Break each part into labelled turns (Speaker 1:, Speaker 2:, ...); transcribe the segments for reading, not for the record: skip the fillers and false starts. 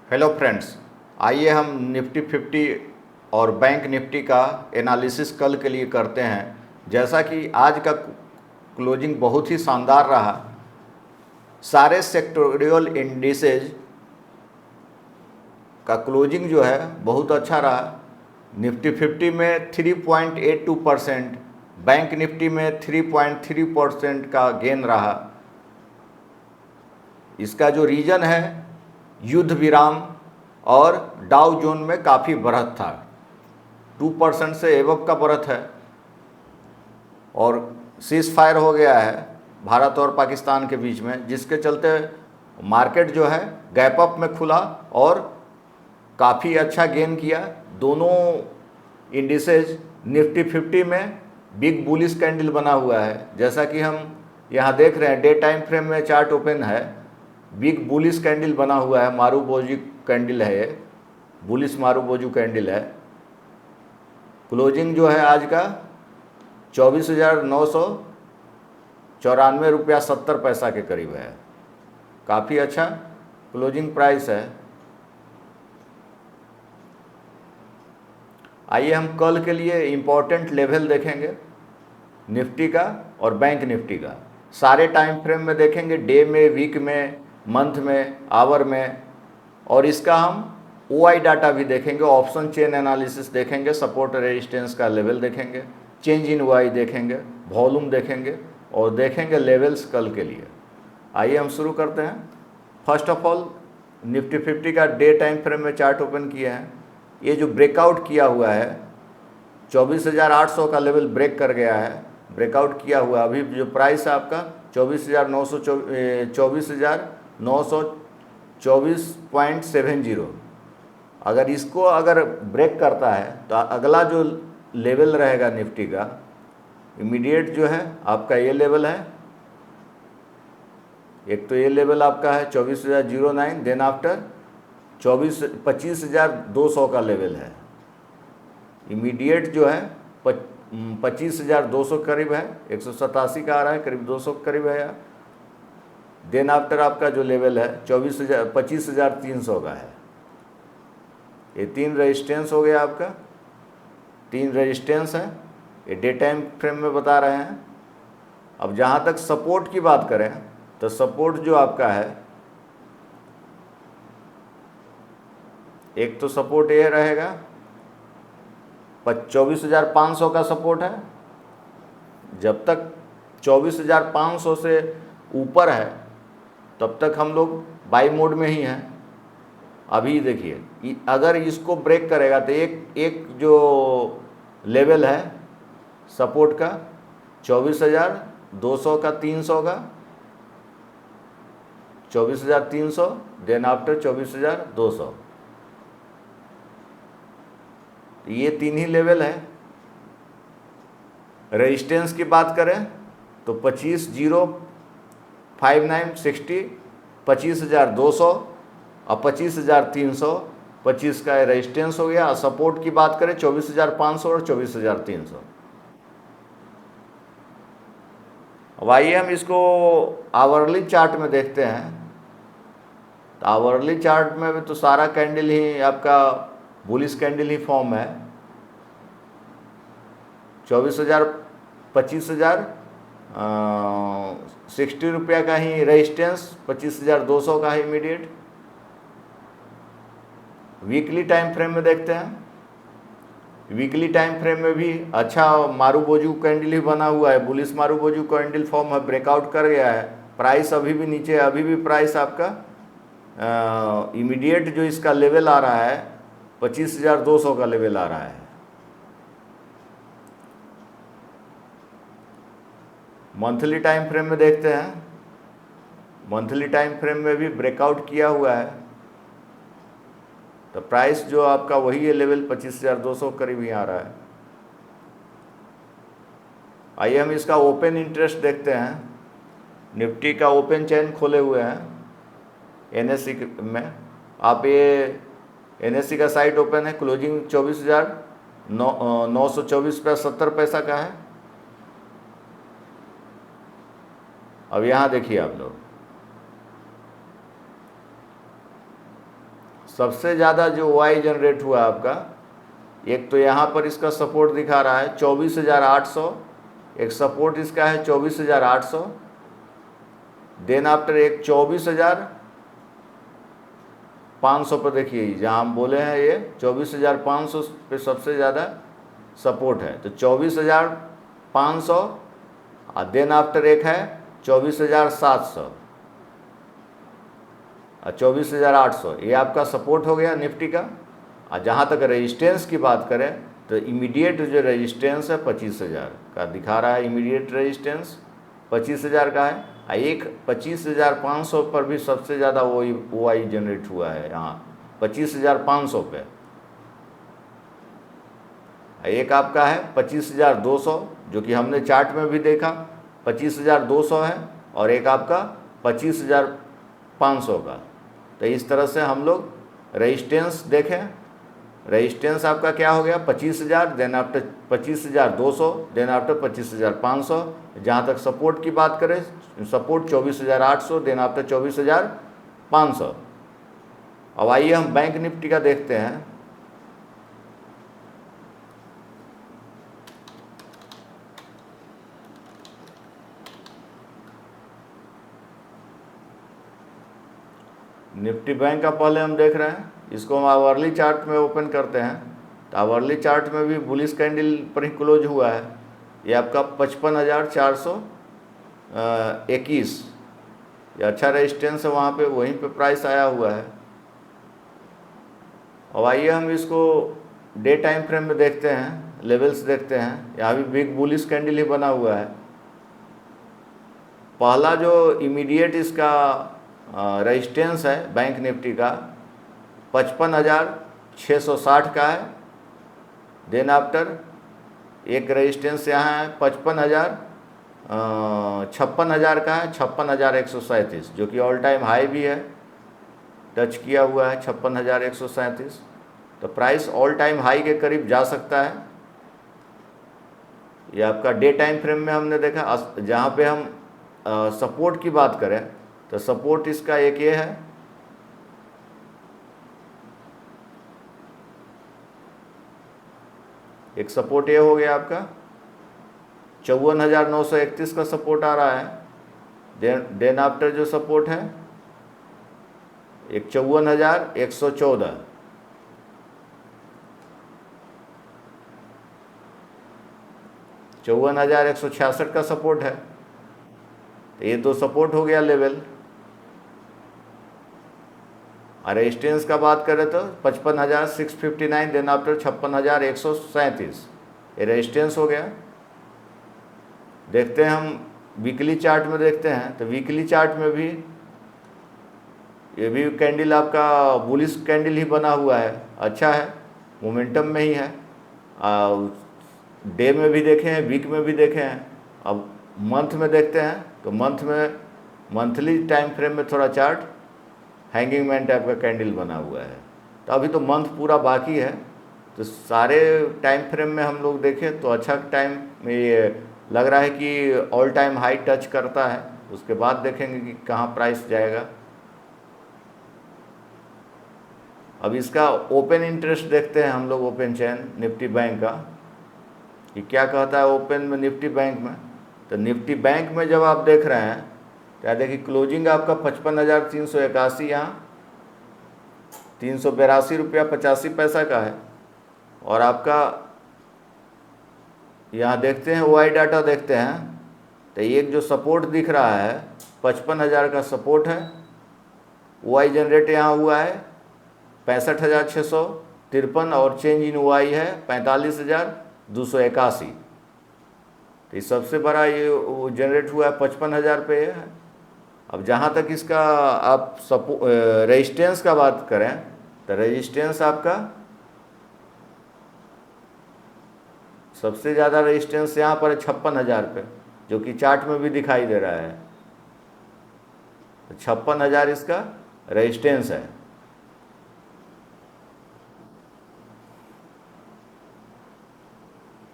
Speaker 1: Hello friends, आइए हम Nifty 50 और बैंक निफ्टी का एनालिसिस कल के लिए करते हैं। जैसा कि आज का क्लोजिंग बहुत ही शानदार रहा। सारे सेक्टोरियल इंडिसेज का क्लोजिंग जो है बहुत अच्छा रहा। निफ्टी 50 में 3.82%, बैंक निफ्टी में 3.3% का गेन रहा। इसका जो रीज़न है, युद्ध विराम और डाउ जोन में काफ़ी बढ़त था, 2% से एबव का बढ़त है। और सीज फायर हो गया है भारत और पाकिस्तान के बीच में, जिसके चलते मार्केट जो है गैप अप में खुला और काफ़ी अच्छा गेन किया। दोनों इंडिसेज निफ्टी 50 में बिग बुलिश कैंडल बना हुआ है, जैसा कि हम यहाँ देख रहे हैं। डे टाइम फ्रेम में चार्ट ओपन है, बिग बुलिश कैंडल बना हुआ है, मारूबोजी कैंडल है, ये बुलिश मारूबोजू कैंडल है। क्लोजिंग जो है आज का 24,994 रुपया 70 पैसा के करीब है। काफ़ी अच्छा क्लोजिंग प्राइस है। आइए हम कल के लिए इम्पोर्टेंट लेवल देखेंगे निफ्टी का और बैंक निफ्टी का। सारे टाइम फ्रेम में देखेंगे, डे में, वीक में, मंथ में, आवर में। और इसका हम OI डाटा भी देखेंगे, ऑप्शन चेन एनालिसिस देखेंगे, सपोर्ट रेजिस्टेंस का लेवल देखेंगे, चेंज इन OI देखेंगे, वॉल्यूम देखेंगे और देखेंगे लेवल्स कल के लिए। आइए हम शुरू करते हैं। फर्स्ट ऑफ ऑल निफ्टी 50 का डे टाइम फ्रेम में चार्ट ओपन किया है। ये जो ब्रेकआउट किया हुआ है 24,800 का लेवल ब्रेक कर गया है, ब्रेकआउट किया हुआ। अभी जो प्राइस है आपका 24,924.70। अगर इसको ब्रेक करता है तो अगला जो लेवल रहेगा निफ्टी का इमीडिएट जो है आपका ये लेवल है। एक तो ये लेवल आपका है 24,009, देन आफ्टर 25,200 का लेवल है। इमीडिएट जो है 25,200 करीब है, 187 का आ रहा है, करीब 200 करीब है यार। देन आफ्टर आपका जो लेवल है 25,300 का है। ये 3 रेजिस्टेंस हो गया आपका, 3 रेजिस्टेंस है, ये डे टाइम फ्रेम में बता रहे हैं। अब जहाँ तक सपोर्ट की बात करें तो सपोर्ट जो आपका है, एक तो सपोर्ट ये रहेगा 24,500 का सपोर्ट है। जब तक 24,500 से ऊपर है तब तक हम लोग बाई मोड में ही हैं। अभी देखिए, अगर इसको ब्रेक करेगा तो एक जो लेवल है सपोर्ट का 24,200 का, 300 का, 24,300, देन आफ्टर 24,200। ये 3 ही लेवल है। रेजिस्टेंस की बात करें तो 25,059.60, 25,200 और 25,300, 25 का रेजिस्टेंस हो गया। और सपोर्ट की बात करें 24,500 और 24,300। अब आइए हम इसको आवरली चार्ट में देखते हैं। तो आवरली चार्ट में भी तो सारा कैंडल ही आपका बुलिश कैंडल ही फॉर्म है। 24,000, 25,000 60 रुपया का ही रेजिस्टेंस, 25,200 का ही इमीडिएट। वीकली टाइम फ्रेम में देखते हैं। वीकली टाइम फ्रेम में भी अच्छा मारूबोजू कैंडल ही बना हुआ है, बुलिश मारूबोजू कैंडल फॉर्म है, ब्रेकआउट कर गया है। प्राइस अभी भी नीचे, अभी भी प्राइस आपका इमीडिएट जो इसका लेवल आ रहा है 25,200 का लेवल आ रहा है। मंथली टाइम फ्रेम में देखते हैं। मंथली टाइम फ्रेम में भी ब्रेकआउट किया हुआ है, तो प्राइस जो आपका वही है लेवल 25,200 करीब ही आ रहा है। आइए हम इसका ओपन इंटरेस्ट देखते हैं। निफ्टी का ओपन चेन खोले हुए हैं NSE में। आप ये NSE का साइट ओपन है, क्लोजिंग 24,924.70 का है। अब यहाँ देखिए आप लोग, सबसे ज़्यादा जो वाई जनरेट हुआ आपका, एक तो यहाँ पर इसका सपोर्ट दिखा रहा है 24,800, एक सपोर्ट इसका है 24,800, देन आफ्टर एक 24,500 पर देखिए, जहाँ हम बोले हैं ये 24,500 पे सबसे ज़्यादा सपोर्ट है, तो 24,500 और देन आफ्टर एक है 24,700 और 24,800, ये आपका सपोर्ट हो गया निफ्टी का। और जहाँ तक रेजिस्टेंस की बात करें तो इमीडिएट जो रेजिस्टेंस है 25,000 का दिखा रहा है, इमीडिएट रेजिस्टेंस 25,000 का है। एक 25,500 पर भी सबसे ज़्यादा ओ आई जनरेट हुआ है यहाँ 25,500 पे। एक आपका है 25,200 जो कि हमने चार्ट में भी देखा 25,200 है, और एक आपका 25,500 का। तो इस तरह से हम लोग रेजिस्टेंस देखें, रेजिस्टेंस आपका क्या हो गया 25,000, देन आफ्टर 25,200, देन आफ्टर 25,500। जहाँ तक सपोर्ट की बात करें, सपोर्ट 24,800, देन आफ्टर 24,500। अब आइए हम बैंक निफ्टी का देखते हैं। निफ्टी बैंक का पहले हम देख रहे हैं, इसको हम आवरली चार्ट में ओपन करते हैं, तो आवरली चार्ट में भी बुलिश कैंडल पर ही क्लोज हुआ है। ये आपका 55,421, ये अच्छा रेजिस्टेंस है, वहाँ पे वहीं पे प्राइस आया हुआ है। अब आइए हम इसको डे टाइम फ्रेम में देखते हैं, लेवल्स देखते हैं। यहाँ भी बिग बुलिश कैंडल ही बना हुआ है। पहला जो इमीडिएट इसका रेजिस्टेंस है बैंक निफ्टी का 55,660 का है। देन आफ्टर एक रेजिस्टेंस यहाँ है 56,000 का है, 56,137, जो कि ऑल टाइम हाई भी है, टच किया हुआ है 56,137। तो प्राइस ऑल टाइम हाई के करीब जा सकता है। ये आपका डे टाइम फ्रेम में हमने देखा। जहाँ पे हम सपोर्ट की बात करें तो सपोर्ट इसका एक ये है, एक सपोर्ट ये हो गया आपका 54,931 का सपोर्ट आ रहा है। देन आफ्टर जो सपोर्ट है एक 54,114, $54,166 का सपोर्ट है। तो ये तो सपोर्ट हो गया लेवल। और रेजिस्टेंस का बात करें तो 55,659, देन आफ्टर 56,137, ये रेजिस्टेंस हो गया। देखते हैं हम वीकली चार्ट में देखते हैं, तो वीकली चार्ट में भी ये भी कैंडल आपका बुलिश कैंडल ही बना हुआ है, अच्छा है, मोमेंटम में ही है। डे में भी देखे हैं, वीक में भी देखे हैं। अब मंथ में देखते हैं, तो मंथ में मंथली टाइम फ्रेम में थोड़ा चार्ट हैंगिंग मैन टाइप का कैंडल बना हुआ है। तो अभी तो मंथ पूरा बाकी है, तो सारे टाइम फ्रेम में हम लोग देखें तो अच्छा टाइम में ये लग रहा है कि ऑल टाइम हाई टच करता है। उसके बाद देखेंगे कि कहाँ प्राइस जाएगा। अब इसका ओपन इंटरेस्ट देखते हैं हम लोग, ओपन चैन निफ्टी बैंक का, कि क्या कहता है ओपन में निफ्टी बैंक में। तो निफ्टी बैंक में जब आप देख रहे हैं, क्या देखिए क्लोजिंग आपका 55,381, यहाँ 382 रुपया 85 पैसा का है। और आपका यहाँ देखते हैं वाई डाटा देखते हैं, तो एक जो सपोर्ट दिख रहा है 55,000 का सपोर्ट है। वाई जनरेट यहाँ हुआ है 65,653, और चेंज इन वाई है 45,281। तो ये सबसे बड़ा ये जनरेट हुआ है 55,000 पे है। अब जहाँ तक इसका आप रेजिस्टेंस का बात करें, तो रेजिस्टेंस आपका सबसे ज़्यादा रेजिस्टेंस यहाँ पर है 56,000 पे, जो कि चार्ट में भी दिखाई दे रहा है। तो 56,000 इसका रेजिस्टेंस है।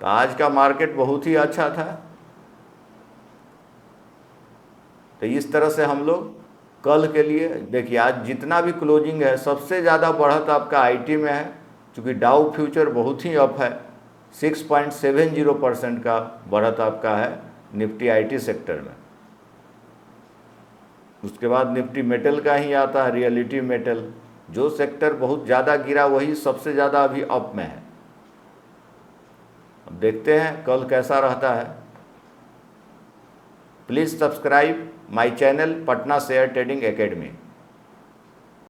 Speaker 1: तो आज का मार्केट बहुत ही अच्छा था। तो इस तरह से हम लोग कल के लिए देखिए, आज जितना भी क्लोजिंग है सबसे ज़्यादा बढ़त आपका आईटी में है, क्योंकि डाउ फ्यूचर बहुत ही अप है, 6.70% का बढ़त आपका है निफ्टी आईटी सेक्टर में। उसके बाद निफ्टी मेटल का ही आता है, रियलिटी मेटल। जो सेक्टर बहुत ज़्यादा गिरा वही सबसे ज़्यादा अभी अप में है। अब देखते हैं कल कैसा रहता है। Please subscribe my channel Patna share trading academy.